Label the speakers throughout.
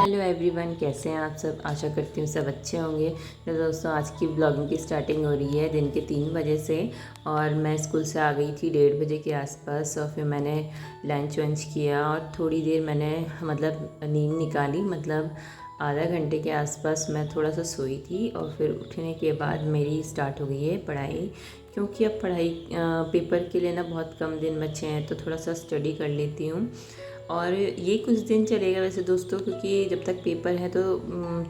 Speaker 1: Hello everyone, कैसे हैं आप सब। आशा करती हूँ सब अच्छे होंगे। तो दोस्तों, आज की ब्लॉगिंग की स्टार्टिंग हो रही है दिन के 3 बजे से। और मैं स्कूल से आ गई थी 1:30 बजे के आसपास। और फिर मैंने लंच वंच किया और थोड़ी देर मैंने नींद निकाली। आधा घंटे के आसपास मैं थोड़ा सा सोई थी। और फिर उठने के बाद मेरी स्टार्ट हो गई है पढ़ाई, क्योंकि अब पढ़ाई पेपर के लिए ना बहुत कम दिन बचे हैं, तो थोड़ा सा स्टडी कर लेती हूँ। और ये कुछ दिन चलेगा वैसे दोस्तों, क्योंकि जब तक पेपर है तो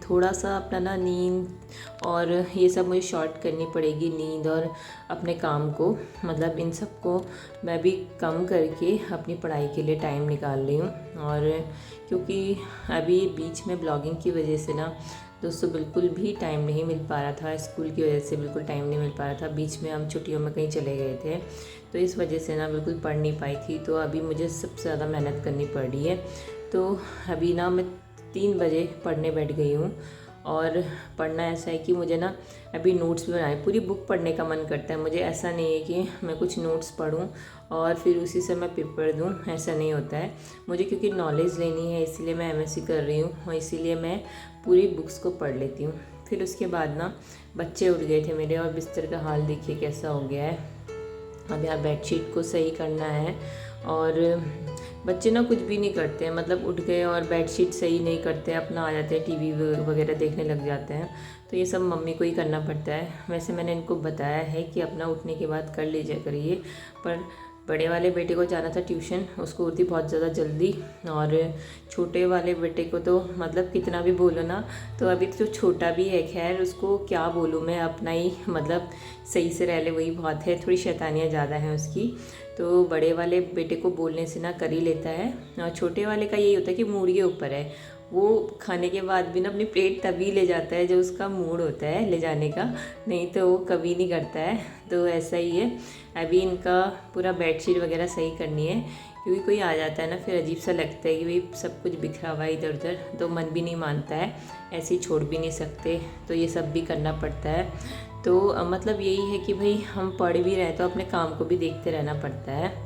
Speaker 1: थोड़ा सा अपना ना नींद और ये सब मुझे शॉर्ट करनी पड़ेगी। नींद और अपने काम को, इन सब को मैं भी कम करके अपनी पढ़ाई के लिए टाइम निकाल रही हूँ। और क्योंकि अभी बीच में ब्लॉगिंग की वजह से ना दोस्तों बिल्कुल भी टाइम नहीं मिल पा रहा था। स्कूल की वजह से बिल्कुल टाइम नहीं मिल पा रहा था। बीच में हम छुट्टियों में कहीं चले गए थे, तो इस वजह से ना बिल्कुल पढ़ नहीं पाई थी। तो अभी मुझे सबसे ज़्यादा मेहनत करनी पड़ रही है। तो अभी ना मैं 3 बजे पढ़ने बैठ गई हूँ। और पढ़ना ऐसा है कि मुझे ना अभी नोट्स भी बनाए, पूरी बुक पढ़ने का मन करता है मुझे। ऐसा नहीं है कि मैं कुछ नोट्स पढूं और फिर उसी से मैं पेपर दूं, ऐसा नहीं होता है मुझे। क्योंकि नॉलेज लेनी है, इसीलिए मैं एमएससी कर रही हूँ और इसीलिए मैं पूरी बुक्स को पढ़ लेती हूँ। फिर उसके बाद ना बच्चे उठ गए थे मेरे, और बिस्तर का हाल देखिए कैसा हो गया है। अब यहाँ बेडशीट को सही करना है। और बच्चे ना कुछ भी नहीं करते हैं, उठ गए और बेडशीट सही नहीं करते हैं, अपना आ जाते हैं टीवी वगैरह देखने लग जाते हैं। तो ये सब मम्मी को ही करना पड़ता है। वैसे मैंने इनको बताया है कि अपना उठने के बाद कर लीजिए करिए, पर बड़े वाले बेटे को जाना था ट्यूशन, उसको उठती बहुत ज़्यादा जल्दी। और छोटे वाले बेटे को तो कितना भी बोलो ना, तो अभी तो छोटा भी है, खैर उसको क्या बोलूँ मैं, अपना ही सही से रह ले वही बहुत है। थोड़ी शैतानियाँ ज़्यादा हैं उसकी। तो बड़े वाले बेटे को बोलने से ना कर ही लेता है। और छोटे वाले का यही होता है कि मूड के ऊपर है, वो खाने के बाद भी ना अपनी प्लेट तभी ले जाता है जब उसका मूड होता है ले जाने का, नहीं तो वो कभी नहीं करता है। तो ऐसा ही है। अभी इनका पूरा बेडशीट वगैरह सही करनी है, क्योंकि कोई आ जाता है ना फिर अजीब सा लगता है कि भाई सब कुछ बिखरा हुआ है इधर उधर, तो मन भी नहीं मानता है, ऐसे ही छोड़ भी नहीं सकते, तो ये सब भी करना पड़ता है। तो यही है कि भाई हम पढ़ भी रहे तो अपने काम को भी देखते रहना पड़ता है।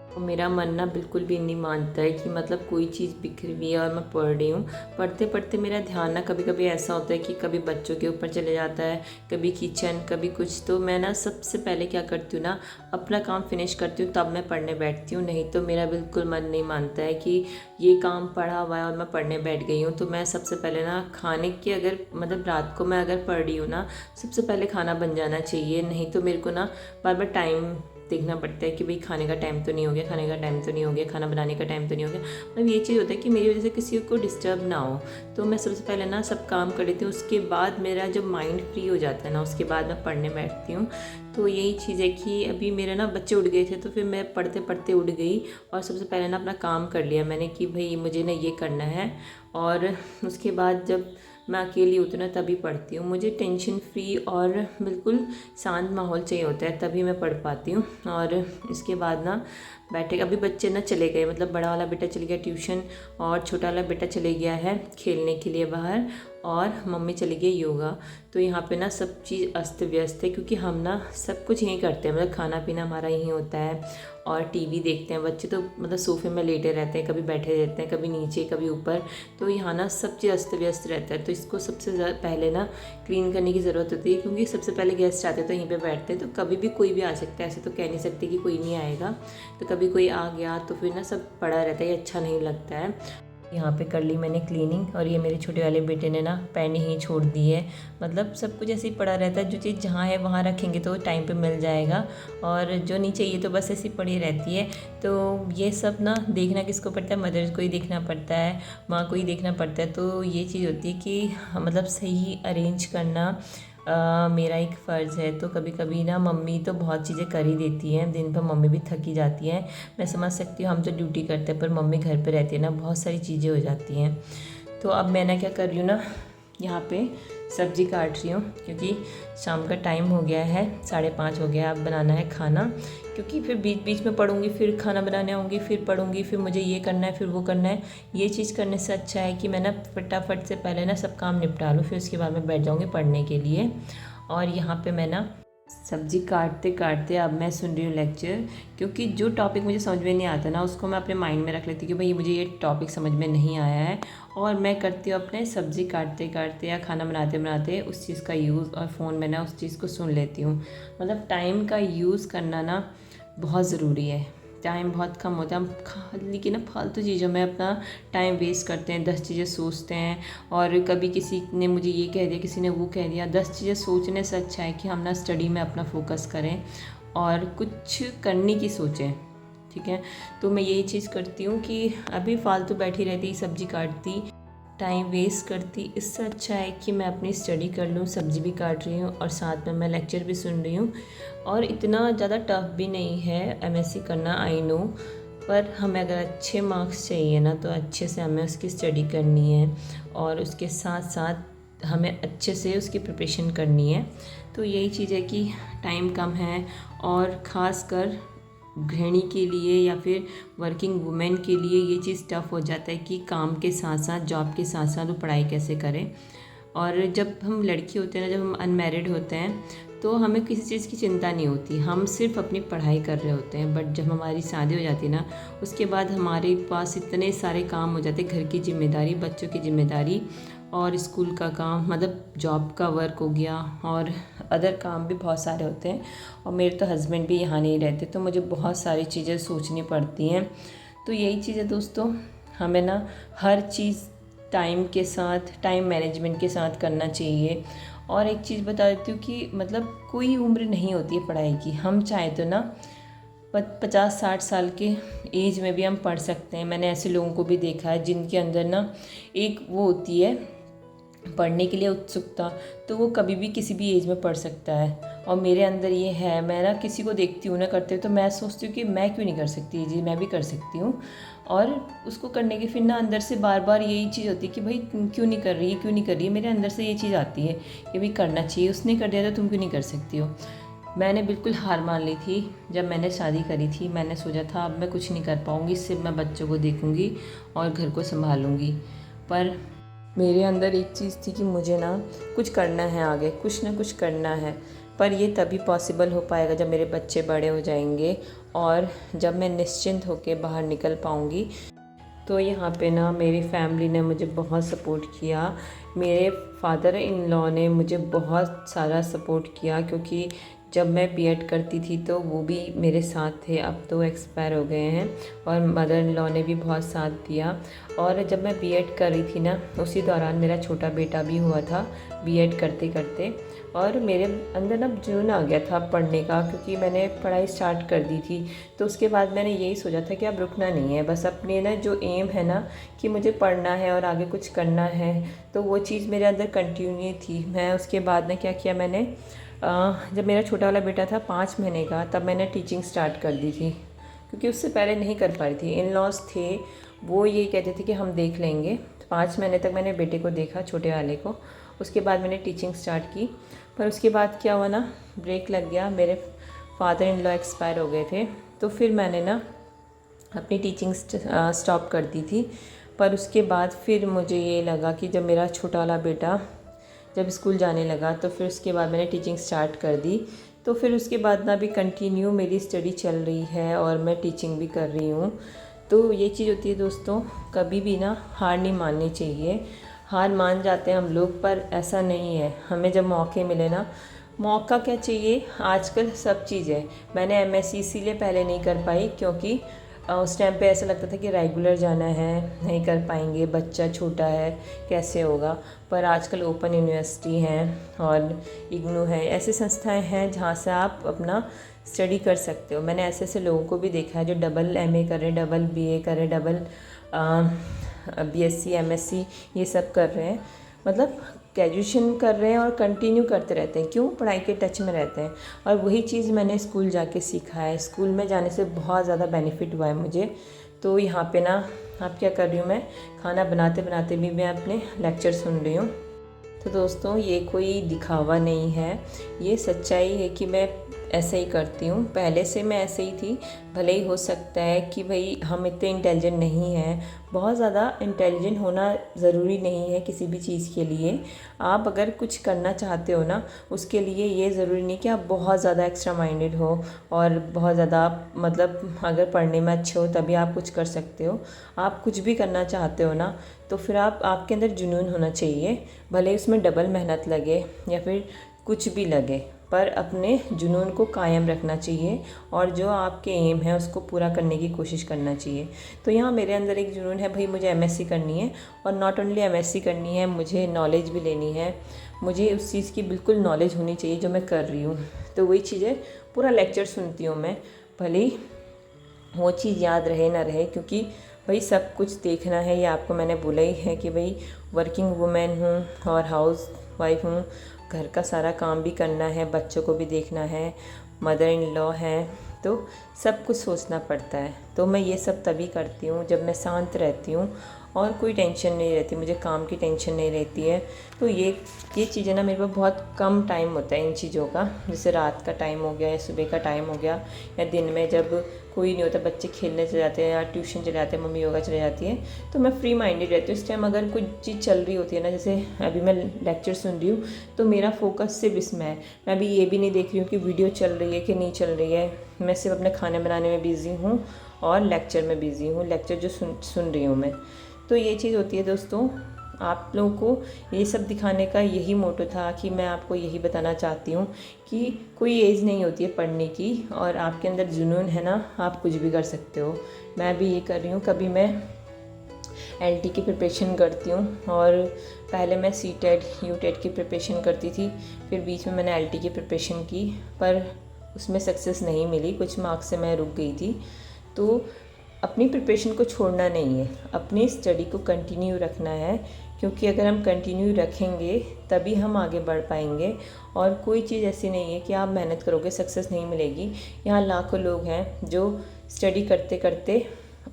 Speaker 1: तो मेरा मन ना बिल्कुल भी नहीं मानता है कि कोई चीज़ बिखरी हुई है और मैं पढ़ रही हूँ। पढ़ते पढ़ते मेरा ध्यान ना कभी कभी ऐसा होता है कि कभी बच्चों के ऊपर चले जाता है, कभी किचन, कभी कुछ। तो मैं ना सबसे पहले क्या करती हूँ ना, अपना काम फिनिश करती हूँ तब मैं पढ़ने बैठती हूँ। नहीं तो मेरा बिल्कुल मन नहीं मानता है कि ये काम पढ़ा हुआ है और मैं पढ़ने बैठ गई हूँ। तो मैं सबसे पहले ना खाने के अगर रात को मैं अगर पढ़ रही हूँ ना, सबसे पहले खाना बन जाना चाहिए। नहीं तो मेरे को ना बार बार टाइम देखना पड़ता है कि भाई खाने का टाइम तो नहीं हो गया, खाने का टाइम तो नहीं हो गया, खाना बनाने का टाइम तो नहीं हो गया। ये चीज़ होता है कि मेरी वजह से किसी को डिस्टर्ब ना हो। तो मैं सबसे पहले ना सब काम कर लेती हूँ, उसके बाद मेरा जब माइंड फ्री हो जाता है ना, उसके बाद मैं पढ़ने बैठती हूँ। तो यही चीज़ है कि अभी मेरे ना बच्चे उठ गए थे, तो फिर मैं पढ़ते पढ़ते उठ गई और सबसे पहले ना अपना काम कर लिया मैंने कि भाई मुझे ना ये करना है। और उसके बाद जब मैं अकेली होती हूँ ना तभी पढ़ती हूँ। मुझे टेंशन फ्री और बिल्कुल शांत माहौल चाहिए होता है, तभी मैं पढ़ पाती हूँ। और इसके बाद ना बैठे, अभी बच्चे ना चले गए, बड़ा वाला बेटा चले गया ट्यूशन और छोटा वाला बेटा चले गया है खेलने के लिए बाहर, और मम्मी चली गई योगा। तो यहाँ पे ना सब चीज़ अस्त व्यस्त है, क्योंकि हम ना सब कुछ यहीं करते हैं, खाना पीना हमारा यहीं होता है और टीवी देखते हैं। बच्चे तो सोफे में लेटे रहते हैं, कभी बैठे रहते हैं, कभी नीचे कभी ऊपर। तो यहाँ ना सब चीज़ अस्त व्यस्त रहता है। तो इसको सबसे पहले ना क्लीन करने की ज़रूरत होती है, क्योंकि सबसे पहले गेस्ट आते हैं तो यहीं पे बैठते हैं। तो कभी भी कोई भी आ सकता है, ऐसे तो कह नहीं सकते कि कोई नहीं आएगा। तो कभी कोई आ गया तो फिर ना सब पड़ा रहता है, ये अच्छा नहीं लगता है। यहाँ पे कर ली मैंने क्लीनिंग। और ये मेरे छोटे वाले बेटे ने ना पेन ही छोड़ दी है। सब कुछ ऐसे ही पड़ा रहता है, जो चीज़ जहाँ है वहाँ रखेंगे तो टाइम पे मिल जाएगा, और जो नहीं चाहिए तो बस ऐसी पड़ी रहती है। तो ये सब ना देखना किसको पड़ता है, मदर्स को ही देखना पड़ता है, माँ को ही देखना पड़ता है। तो ये चीज़ होती है कि सही अरेंज करना मेरा एक फ़र्ज़ है। तो कभी कभी ना मम्मी तो बहुत चीज़ें कर ही देती हैं, दिन भर मम्मी भी थकी जाती हैं। मैं समझ सकती हूँ, हम तो ड्यूटी करते हैं, पर मम्मी घर पे रहती है ना, बहुत सारी चीज़ें हो जाती हैं। तो अब मैं ना क्या कर रही हूँ ना, यहाँ पे सब्ज़ी काट रही हूँ, क्योंकि शाम का टाइम हो गया है, 5:30 हो गया। अब बनाना है खाना, क्योंकि फिर बीच बीच में पढ़ूँगी, फिर खाना बनाने आऊँगी, फिर पढ़ूँगी, फिर मुझे ये करना है, फिर वो करना है। ये चीज़ करने से अच्छा है कि मैं ना फटाफट से पहले ना सब काम निपटा लूँ, फिर उसके बाद मैं बैठ जाऊँगी पढ़ने के लिए। और यहाँ पे मैं ना सब्ज़ी काटते काटते अब मैं सुन रही हूँ लेक्चर, क्योंकि जो टॉपिक मुझे समझ में नहीं आता ना उसको मैं अपने माइंड में रख लेती हूँ कि भाई मुझे ये टॉपिक समझ में नहीं आया है, और मैं करती हूँ अपने सब्ज़ी काटते काटते या खाना बनाते बनाते उस चीज़ का यूज़, और फ़ोन में ना उस चीज़ को सुन लेती हूँ। मतलब टाइम का यूज़ करना ना बहुत ज़रूरी है। टाइम बहुत कम होता है, हम खाली की ना फालतू चीज़ों में अपना टाइम वेस्ट करते हैं, 10 चीज़ें सोचते हैं, और कभी किसी ने मुझे ये कह दिया, किसी ने वो कह दिया। 10 चीज़ें सोचने से अच्छा है कि हम ना स्टडी में अपना फोकस करें और कुछ करने की सोचें। ठीक है, तो मैं यही चीज़ करती हूँ कि अभी फालतू बैठी रहती, सब्ज़ी काटती, टाइम वेस्ट करती, इससे अच्छा है कि मैं अपनी स्टडी कर लूँ। सब्ज़ी भी काट रही हूँ और साथ में मैं लेक्चर भी सुन रही हूँ, और इतना ज़्यादा टफ भी नहीं है एमएससी करना, आई नो। पर हमें अगर अच्छे मार्क्स चाहिए ना तो अच्छे से हमें उसकी स्टडी करनी है, और उसके साथ साथ हमें अच्छे से उसकी प्रिपरेशन करनी है। तो यही चीज़ है कि टाइम कम है, और ख़ासकर गृहिणी के लिए या फिर वर्किंग वुमेन के लिए ये चीज़ टफ़ हो जाता है कि काम के साथ साथ, जॉब के साथ साथ वो पढ़ाई कैसे करें। और जब हम लड़की होते हैं ना, जब हम अनमैरिड होते हैं तो हमें किसी चीज़ की चिंता नहीं होती, हम सिर्फ अपनी पढ़ाई कर रहे होते हैं। बट जब हमारी शादी हो जाती है ना, उसके बाद हमारे पास इतने सारे काम हो जाते हैं, घर की जिम्मेदारी, बच्चों की जिम्मेदारी, और स्कूल का काम, मतलब जॉब का वर्क हो गया, और अदर काम भी बहुत सारे होते हैं। और मेरे तो हस्बैंड भी यहाँ नहीं रहते, तो मुझे बहुत सारी चीज़ें सोचनी पड़ती हैं। तो यही चीज़ है दोस्तों, हमें ना हर चीज़ टाइम के साथ, टाइम मैनेजमेंट के साथ करना चाहिए। और एक चीज़ बता देती हूँ कि मतलब कोई उम्र नहीं होती है पढ़ाई की। हम चाहे तो ना 50-60 साल के एज में भी हम पढ़ सकते हैं। मैंने ऐसे लोगों को भी देखा है जिनके अंदर ना एक वो होती है पढ़ने के लिए उत्सुकता, तो वो कभी भी किसी भी एज में पढ़ सकता है। और मेरे अंदर ये है, मैं ना किसी को देखती हूँ ना करते हुए, तो मैं सोचती हूँ कि मैं क्यों नहीं कर सकती ये चीज़, मैं भी कर सकती हूँ। और उसको करने की फिर ना अंदर से बार बार यही चीज़ होती है कि भाई तुम क्यों नहीं कर रही है, क्यों नहीं कर रही है। मेरे अंदर से ये चीज़ आती है कि भाई करना चाहिए, उसने कर दिया तो तुम क्यों नहीं कर सकती हो। मैंने बिल्कुल हार मान ली थी जब मैंने शादी करी थी। मैंने सोचा था अब मैं कुछ नहीं कर पाऊँगी, सिर्फ मैं बच्चों को देखूँगी और घर को संभालूँगी। पर मेरे अंदर एक चीज़ थी कि मुझे ना कुछ करना है, आगे कुछ ना कुछ करना है। पर ये तभी पॉसिबल हो पाएगा जब मेरे बच्चे बड़े हो जाएंगे, और जब मैं निश्चिंत होकर बाहर निकल पाऊँगी। तो यहाँ पे ना मेरी फैमिली ने मुझे बहुत सपोर्ट किया। मेरे फादर इन लॉ ने मुझे बहुत सारा सपोर्ट किया, क्योंकि जब मैं बीएड करती थी तो वो भी मेरे साथ थे। अब तो एक्सपायर हो गए हैं। और मदर इन लॉ ने भी बहुत साथ दिया। और जब मैं बीएड कर रही थी ना, उसी दौरान मेरा छोटा बेटा भी हुआ था बीएड करते करते। और मेरे अंदर ना जुनून आ गया था पढ़ने का, क्योंकि मैंने पढ़ाई स्टार्ट कर दी थी। तो उसके बाद मैंने यही सोचा था कि अब रुकना नहीं है, बस अपने ना जो एम है ना कि मुझे पढ़ना है और आगे कुछ करना है, तो वो चीज़ मेरे अंदर कंटिन्यू थी। मैं उसके बाद ना क्या किया, मैंने जब मेरा छोटा वाला बेटा था 5 महीने का, तब मैंने टीचिंग स्टार्ट कर दी थी, क्योंकि उससे पहले नहीं कर पा रही थी। इन लॉज थे, वो ये कहते थे कि हम देख लेंगे। तो 5 महीने तक मैंने बेटे को देखा, छोटे वाले को। उसके बाद मैंने टीचिंग स्टार्ट की। पर उसके बाद क्या हुआ ना, ब्रेक लग गया, मेरे फादर इन लॉ एक्सपायर हो गए थे। तो फिर मैंने ना अपनी टीचिंग स्टॉप कर दी थी। पर उसके बाद फिर मुझे ये लगा कि जब मेरा छोटा वाला बेटा जब स्कूल जाने लगा, तो फिर उसके बाद मैंने टीचिंग स्टार्ट कर दी। तो फिर उसके बाद ना भी कंटिन्यू मेरी स्टडी चल रही है और मैं टीचिंग भी कर रही हूँ। तो ये चीज़ होती है दोस्तों, कभी भी ना हार नहीं माननी चाहिए। हार मान जाते हैं हम लोग, पर ऐसा नहीं है। हमें जब मौके मिले ना, मौका क्या चाहिए, आजकल सब चीज़ है। मैंने एमएससी इसीलिए पहले नहीं कर पाई, क्योंकि उस टाइम पे ऐसा लगता था कि रेगुलर जाना है, नहीं कर पाएंगे, बच्चा छोटा है, कैसे होगा। पर आजकल ओपन यूनिवर्सिटी हैं और इग्नू है, ऐसी संस्थाएं हैं जहाँ से आप अपना स्टडी कर सकते हो। मैंने ऐसे ऐसे लोगों को भी देखा है जो डबल एमए करें, डबल बीए करें, डबल बीएससी एमएससी ये सब कर रहे हैं। मतलब ग्रेजुएशन कर रहे हैं और कंटिन्यू करते रहते हैं। क्यों? पढ़ाई के टच में रहते हैं। और वही चीज़ मैंने स्कूल जाके सीखा है। स्कूल में जाने से बहुत ज़्यादा बेनिफिट हुआ है मुझे। तो यहाँ पे ना अब क्या कर रही हूँ, मैं खाना बनाते बनाते भी मैं अपने लेक्चर सुन रही हूँ। तो दोस्तों, ये कोई दिखावा नहीं है, ये सच्चाई है कि मैं ऐसे ही करती हूँ। पहले से मैं ऐसे ही थी। भले ही हो सकता है कि भाई हम इतने इंटेलिजेंट नहीं हैं, बहुत ज़्यादा इंटेलिजेंट होना ज़रूरी नहीं है किसी भी चीज़ के लिए। आप अगर कुछ करना चाहते हो ना, उसके लिए ये ज़रूरी नहीं कि आप बहुत ज़्यादा एक्स्ट्रा माइंडेड हो और बहुत ज़्यादा मतलब अगर पढ़ने में अच्छे हो तभी आप कुछ कर सकते हो। आप कुछ भी करना चाहते हो ना, तो फिर आपके अंदर जुनून होना चाहिए। भले ही उसमें डबल मेहनत लगे या फिर कुछ भी लगे, पर अपने जुनून को कायम रखना चाहिए और जो आपके एम है उसको पूरा करने की कोशिश करना चाहिए। तो यहाँ मेरे अंदर एक जुनून है, भाई मुझे एमएससी करनी है, और नॉट ओनली एमएससी करनी है, मुझे नॉलेज भी लेनी है। मुझे उस चीज़ की बिल्कुल नॉलेज होनी चाहिए जो मैं कर रही हूँ। तो वही चीज़ें पूरा लेक्चर सुनती हूँ मैं, भले ही वो चीज़ याद रहे ना रहे, क्योंकि भाई सब कुछ देखना है। ये आपको मैंने बोला ही है कि भाई वर्किंग वुमेन हूँ और हाउस वाइफ हूँ, घर का सारा काम भी करना है, बच्चों को भी देखना है, मदर इन लॉ है, तो सब कुछ सोचना पड़ता है। तो मैं ये सब तभी करती हूँ जब मैं शांत रहती हूँ और कोई टेंशन नहीं रहती, मुझे काम की टेंशन नहीं रहती है। तो ये चीज़ें ना मेरे पास बहुत कम टाइम होता है इन चीज़ों का, जैसे रात का टाइम हो गया या सुबह का टाइम हो गया या दिन में जब कोई नहीं होता, बच्चे खेलने चले जाते हैं या ट्यूशन चले जाते हैं, मम्मी योगा चले जाती है, तो मैं फ्री माइंडेड रहती हूँ। इस टाइम अगर कोई चीज़ चल रही होती है ना, जैसे अभी मैं लेक्चर सुन रही हूँ, तो मेरा फोकस सिर्फ इसमें है। मैं अभी ये भी नहीं देख रही हूँ कि वीडियो चल रही है कि नहीं चल रही है। मैं सिर्फ अपने खाने बनाने में बिज़ी हूँ और लेक्चर में बिज़ी हूँ, लेक्चर जो सुन रही हूँ मैं। तो ये चीज़ होती है दोस्तों। आप लोगों को ये सब दिखाने का यही मोटो था कि मैं आपको यही बताना चाहती हूँ कि कोई एज नहीं होती है पढ़ने की, और आपके अंदर जुनून है ना, आप कुछ भी कर सकते हो। मैं भी ये कर रही हूँ। कभी मैं एलटी की प्रिपरेशन करती हूँ, और पहले मैं सीटेट यूटेट की प्रिपरेशन करती थी, फिर बीच में मैंने एलटी की प्रिपरेशन की, पर उसमें सक्सेस नहीं मिली, कुछ मार्क्स से मैं रुक गई थी। तो अपनी प्रिपरेशन को छोड़ना नहीं है, अपनी स्टडी को कंटिन्यू रखना है, क्योंकि अगर हम कंटिन्यू रखेंगे तभी हम आगे बढ़ पाएंगे। और कोई चीज़ ऐसी नहीं है कि आप मेहनत करोगे सक्सेस नहीं मिलेगी। यहाँ लाखों लोग हैं जो स्टडी करते करते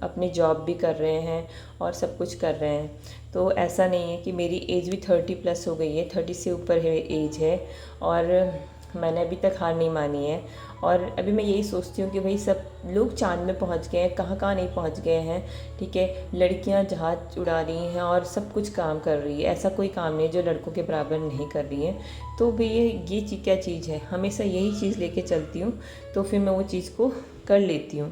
Speaker 1: अपनी जॉब भी कर रहे हैं और सब कुछ कर रहे हैं। तो ऐसा नहीं है कि मेरी एज भी 30+ हो गई है, 30 से ऊपर है एज है, और मैंने अभी तक हार नहीं मानी है। और अभी मैं यही सोचती हूँ कि भाई सब लोग चांद में पहुँच गए हैं, कहाँ कहाँ नहीं पहुँच गए हैं, ठीक है। लड़कियाँ जहाज उड़ा रही हैं और सब कुछ काम कर रही है, ऐसा कोई काम नहीं है जो लड़कों के बराबर नहीं कर रही है। तो भैया ये क्या चीज़ है, हमेशा यही चीज़ लेके चलती हूँ, तो फिर मैं वो चीज़ को कर लेती हूँ।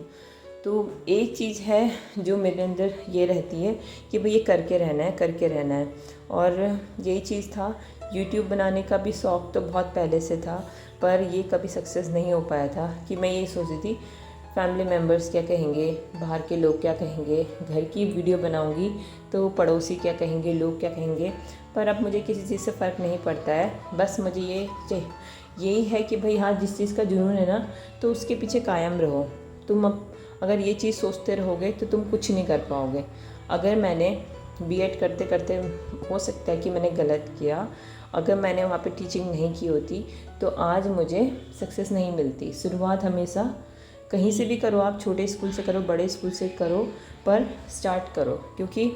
Speaker 1: तो एक चीज़ है जो मेरे अंदर ये रहती है कि भाई ये करके रहना है। और यही चीज़ था। यूट्यूब बनाने का भी शौक़ तो बहुत पहले से था, पर ये कभी सक्सेस नहीं हो पाया था। कि मैं ये सोचती थी फैमिली मेम्बर्स क्या कहेंगे, बाहर के लोग क्या कहेंगे, घर की वीडियो बनाऊंगी तो पड़ोसी क्या कहेंगे, लोग क्या कहेंगे। पर अब मुझे किसी चीज़ से फ़र्क नहीं पड़ता है। बस मुझे यही है कि भाई हाँ, जिस चीज़ का जुनून है ना, तो उसके पीछे कायम रहो। तुम अगर ये चीज़ सोचते रहोगे तो तुम कुछ नहीं कर पाओगे। अगर मैंने बीएड करते करते, हो सकता है कि मैंने गलत किया, अगर मैंने वहाँ पे टीचिंग नहीं की होती तो आज मुझे सक्सेस नहीं मिलती। शुरुआत हमेशा कहीं से भी करो, आप छोटे स्कूल से करो, बड़े स्कूल से करो, पर स्टार्ट करो। क्योंकि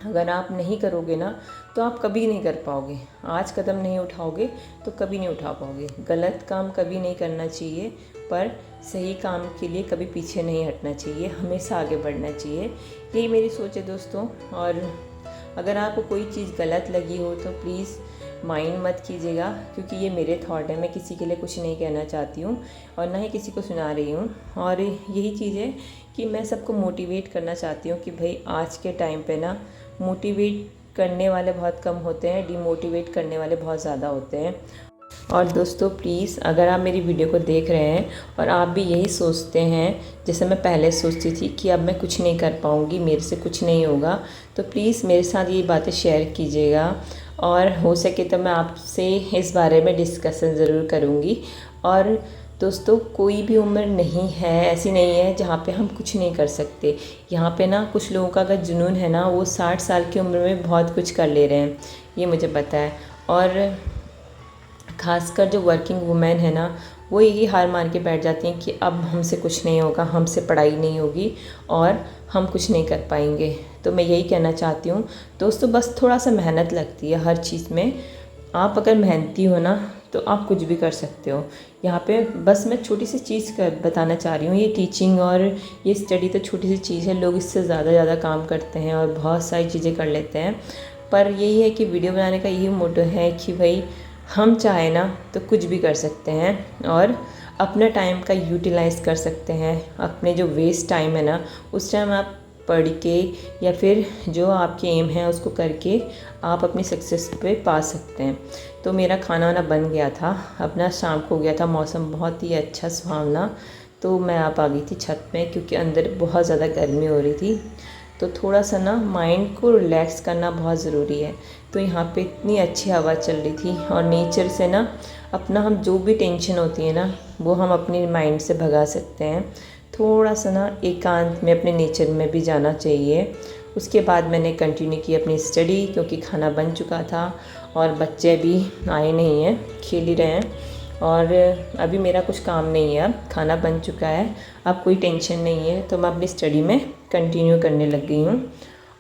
Speaker 1: अगर आप नहीं करोगे ना तो आप कभी नहीं कर पाओगे। आज कदम नहीं उठाओगे तो कभी नहीं उठा पाओगे। गलत काम कभी नहीं करना चाहिए, पर सही काम के लिए कभी पीछे नहीं हटना चाहिए, हमेशा आगे बढ़ना चाहिए। यही मेरी सोच है दोस्तों। और अगर आपको कोई चीज़ गलत लगी हो तो प्लीज़ माइंड मत कीजिएगा, क्योंकि ये मेरे थॉट है। मैं किसी के लिए कुछ नहीं कहना चाहती हूँ और ना ही किसी को सुना रही हूँ। और यही चीज़ है कि मैं सबको मोटिवेट करना चाहती हूँ कि भाई आज के टाइम पे ना मोटिवेट करने वाले बहुत कम होते हैं, डिमोटिवेट करने वाले बहुत ज़्यादा होते हैं। और दोस्तों प्लीज़, अगर आप मेरी वीडियो को देख रहे हैं और आप भी यही सोचते हैं जैसे मैं पहले सोचती थी कि अब मैं कुछ नहीं कर पाऊँगी, मेरे से कुछ नहीं होगा, तो प्लीज़ मेरे साथ ये बातें शेयर कीजिएगा। और हो सके तो मैं आपसे इस बारे में डिस्कशन ज़रूर करूँगी। और दोस्तों, कोई भी उम्र नहीं है, ऐसी नहीं है जहाँ पे हम कुछ नहीं कर सकते। यहाँ पे ना कुछ लोगों का अगर जुनून है ना, वो 60 साल की उम्र में बहुत कुछ कर ले रहे हैं, ये मुझे पता है। और ख़ासकर जो वर्किंग वुमेन है ना, वो यही हार मान के बैठ जाती हैं कि अब हमसे कुछ नहीं होगा, हमसे पढ़ाई नहीं होगी और हम कुछ नहीं कर पाएंगे। तो मैं यही कहना चाहती हूँ दोस्तों, बस थोड़ा सा मेहनत लगती है हर चीज़ में। आप अगर मेहनती हो ना तो आप कुछ भी कर सकते हो। यहाँ पे बस मैं छोटी सी चीज़ बताना चाह रही हूँ। ये टीचिंग और ये स्टडी तो छोटी सी चीज़ है, लोग इससे ज़्यादा काम करते हैं और बहुत सारी चीज़ें कर लेते हैं। पर यही है कि वीडियो बनाने का यही मोटो है कि भाई हम चाहे ना तो कुछ भी कर सकते हैं और अपना टाइम का यूटिलाइज़ कर सकते हैं। अपने जो वेस्ट टाइम है ना, उस टाइम आप पढ़ के या फिर जो आपके एम है उसको करके आप अपनी सक्सेस पे पा सकते हैं। तो मेरा खाना वाना बन गया था, अपना शाम को हो गया था, मौसम बहुत ही अच्छा सुहावना। तो मैं आप आ गई थी छत पे क्योंकि अंदर बहुत ज़्यादा गर्मी हो रही थी। तो थोड़ा सा ना माइंड को रिलैक्स करना बहुत ज़रूरी है। तो यहाँ पे इतनी अच्छी हवा चल रही थी और नेचर से ना अपना हम जो भी टेंशन होती है ना वो हम अपने माइंड से भगा सकते हैं। थोड़ा सा ना एकांत में अपने नेचर में भी जाना चाहिए। उसके बाद मैंने कंटिन्यू की अपनी स्टडी क्योंकि खाना बन चुका था और बच्चे भी आए नहीं हैं, खेल ही रहे हैं। और अभी मेरा कुछ काम नहीं है, अब खाना बन चुका है, अब कोई टेंशन नहीं है। तो मैं अपनी स्टडी में कंटिन्यू करने लग गई हूँ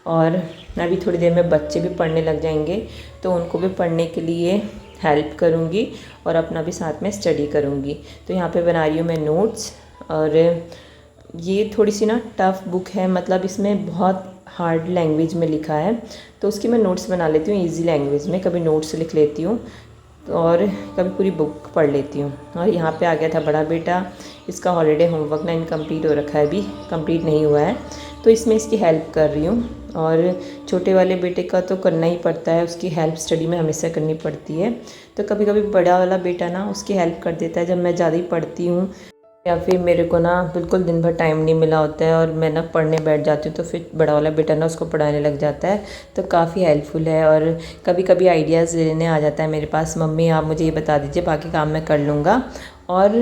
Speaker 1: और अभी थोड़ी देर में बच्चे भी पढ़ने लग जाएंगे तो उनको भी पढ़ने के लिए हेल्प करूँगी और अपना भी साथ में स्टडी करूँगी। तो यहाँ पे बना रही हूँ मैं नोट्स। और ये थोड़ी सी ना टफ़ बुक है, मतलब इसमें बहुत हार्ड लैंग्वेज में लिखा है, तो उसकी मैं नोट्स बना लेती हूँ इजी लैंग्वेज में। कभी नोट्स लिख लेती हूँ और कभी पूरी बुक पढ़ लेती हूँ। और यहाँ पे आ गया था बड़ा बेटा, इसका हॉलीडे होमवर्क ना इनकम्प्लीट हो रखा है, अभी कंप्लीट नहीं हुआ है, तो इसमें इसकी हेल्प कर रही हूँ। और छोटे वाले बेटे का तो करना ही पड़ता है, उसकी हेल्प स्टडी में हमेशा करनी पड़ती है। तो कभी कभी बड़ा वाला बेटा ना उसकी हेल्प कर देता है जब मैं ज़्यादा ही पढ़ती हूँ या फिर मेरे को ना बिल्कुल दिन भर टाइम नहीं मिला होता है और मैं ना पढ़ने बैठ जाती हूँ, तो फिर बड़ा वाला बेटा ना उसको पढ़ाने लग जाता है। तो काफ़ी हेल्पफुल है और कभी कभी आइडियाज़ लेने आ जाता है मेरे पास, मम्मी आप मुझे ये बता दीजिए, बाकी काम मैं कर लूँगा। और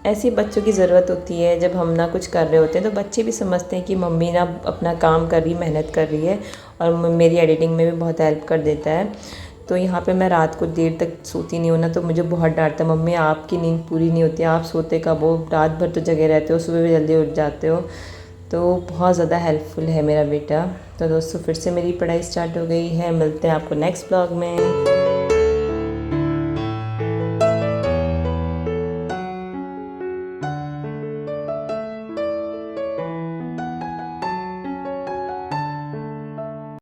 Speaker 1: ऐसे बच्चों की ज़रूरत होती है, जब हम ना कुछ कर रहे होते हैं तो बच्चे भी समझते हैं कि मम्मी ना अपना काम कर रही, मेहनत कर रही है। और मेरी एडिटिंग में भी बहुत हेल्प कर देता है। तो यहाँ पे मैं रात को देर तक सोती नहीं हूँ ना, तो मुझे बहुत डांटता है, मम्मी आपकी नींद पूरी नहीं होती, आप सोते कब हो, रात भर तो जगे रहते हो, सुबह भी जल्दी उठ जाते हो। तो बहुत ज़्यादा हेल्पफुल है मेरा बेटा। तो दोस्तों फिर से मेरी पढ़ाई स्टार्ट हो गई है, मिलते हैं आपको नेक्स्ट ब्लॉग में।